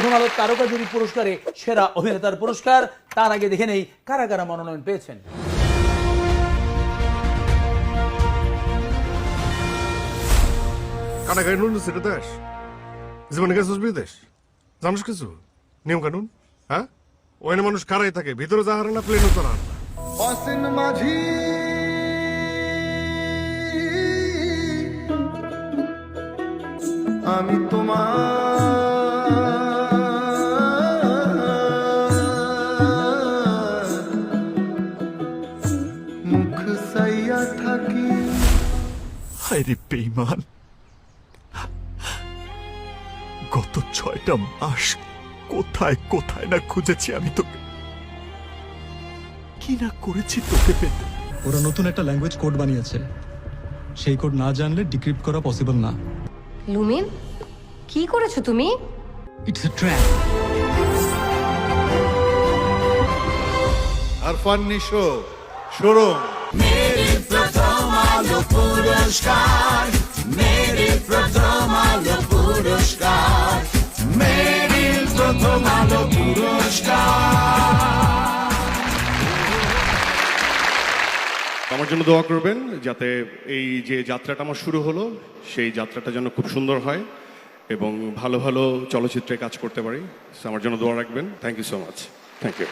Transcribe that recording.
প্রথম আলো তারকা জুরি পুরস্কারে সেরা অভিনেতার পুরস্কার। তার আগে দেখে নেই কারা কারা মনোনয়ন পেয়েছেন। কাটাকাটি নুন সেটা দেশ জীবনে গেছিস বিদেশ জানিস কিছু নিয়ম কানুন? হ্যাঁ, ওখানে মানুষ কারাই থাকে, ভিতরে যা হারে না প্লেন উত্তর আর অসীন মাঝি আমি তোমার মুখ সাইয়া থাকি। হায়রে বেঈমান, গত 6টা মাস কোথায় কোথায় না খুঁজেছি আমি তোকে, কি না করেছি তোকে পেতে। ওরা নতুন একটা ল্যাঙ্গুয়েজ কোড বানিয়েছে, সেই কোড না জানলে ডিক্রিপ্ট করা পসিবল না। লুমিন, কি করেছো তুমি? It's a trap. Arfan Nisho showroom আমার জন্য দোয়া করবেন যাতে এই যে যাত্রাটা আমার শুরু হলো সেই যাত্রাটা যেন খুব সুন্দর হয় এবং ভালো ভালো চলচ্চিত্রে কাজ করতে পারি। আমার জন্য দোয়া রাখবেন। Thank you so much. Thank you.